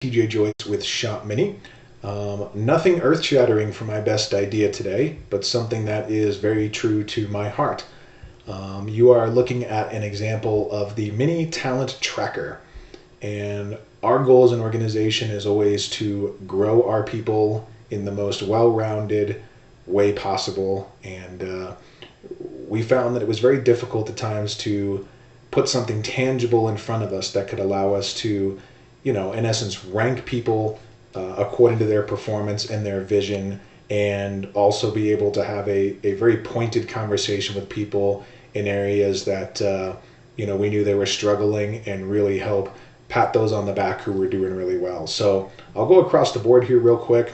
TJ Joyce with Shop Mini. Nothing earth-shattering for my best idea today, but something that is very true to my heart. You are looking at an example of the Mini Talent Tracker. And our goal as an organization is always to grow our people in the most well-rounded way possible. And we found that it was very difficult at times to put something tangible in front of us that could allow us to, in essence, rank people according to their performance and their vision, and also be able to have a very pointed conversation with people in areas that, we knew they were struggling, and really help pat those on the back who were doing really well. So I'll go across the board here real quick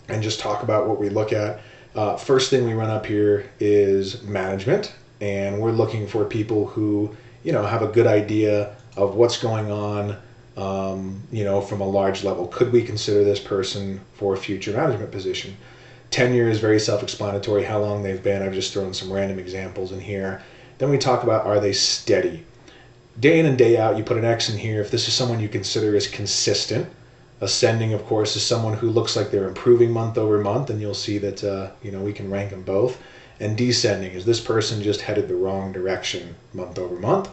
and just talk about what we look at. First thing we run up here is management, and we're looking for people who, have a good idea of what's going on, from a large level. Could we consider this person for a future management position? Tenure is very self-explanatory, how long they've been. I've just thrown some random examples in here. Then we talk about, are they steady? Day in and day out, you put an X in here if this is someone you consider as consistent. Ascending, of course, is someone who looks like they're improving month over month, and you'll see that, we can rank them both. And descending, is this person just headed the wrong direction month over month?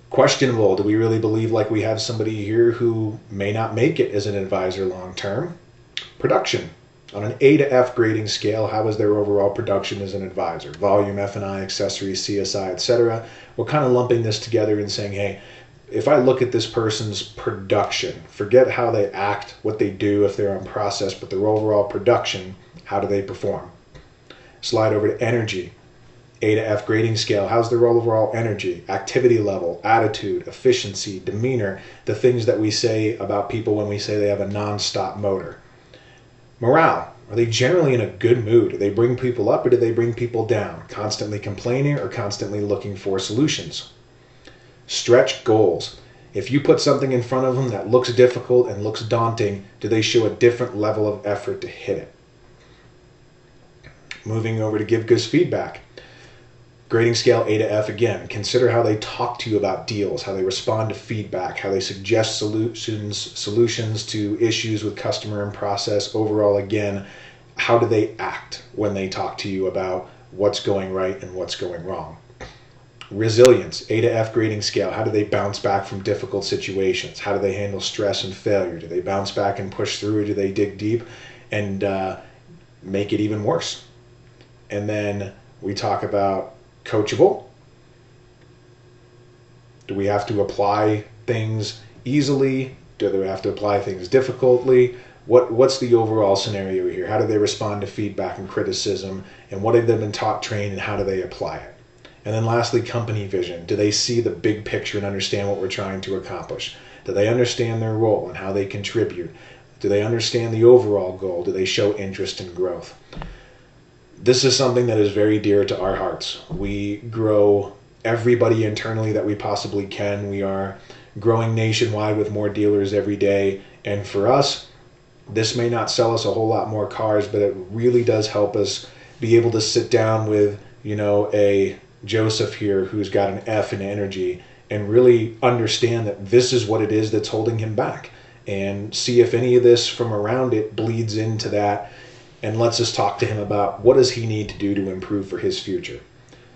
Questionable, do we really believe like we have somebody here who may not make it as an advisor long term? Production, on an A to F grading scale, how is their overall production as an advisor? Volume, F&I, accessories, CSI, etc. We're kind of lumping this together and saying, hey, if I look at this person's production, forget how they act, what they do if they're on process, but their overall production, how do they perform? Slide over to energy. A to F grading scale, how's their overall energy, activity level, attitude, efficiency, demeanor, the things that we say about people when we say they have a non-stop motor. Morale, are they generally in a good mood? Do they bring people up or do they bring people down? Constantly complaining or constantly looking for solutions? Stretch goals. If you put something in front of them that looks difficult and looks daunting, do they show a different level of effort to hit it? Moving over to give good feedback. Grading scale A to F again. Consider how they talk to you about deals, how they respond to feedback, how they suggest solutions to issues with customer and process. Overall, again, how do they act when they talk to you about what's going right and what's going wrong? Resilience, A to F grading scale. How do they bounce back from difficult situations? How do they handle stress and failure? Do they bounce back and push through, or do they dig deep and make it even worse? And then we talk about coachable. Do we have to apply things easily? Do they have to apply things difficultly? What's the overall scenario here? How do they respond to feedback and criticism? And what have they been taught, trained, and how do they apply it? And then lastly, company vision. Do they see the big picture and understand what we're trying to accomplish? Do they understand their role and how they contribute? Do they understand the overall goal? Do they show interest in growth? This is something that is very dear to our hearts. We grow everybody internally that we possibly can. We are growing nationwide with more dealers every day. And for us, this may not sell us a whole lot more cars, but it really does help us be able to sit down with, a Joseph here who's got an F in energy, and really understand that this is what it is that's holding him back, and see if any of this from around it bleeds into that and lets us talk to him about what does he need to do to improve for his future.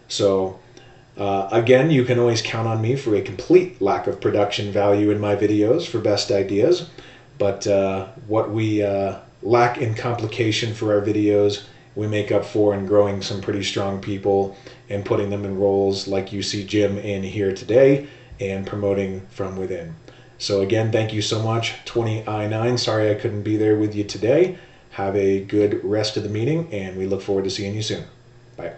So again, you can always count on me for a complete lack of production value in my videos for best ideas, but what we lack in complication for our videos, we make up for in growing some pretty strong people and putting them in roles like you see Jim in here today, and promoting from within. So again, thank you so much, 20i9. Sorry I couldn't be there with you today. Have a good rest of the meeting, and we look forward to seeing you soon. Bye.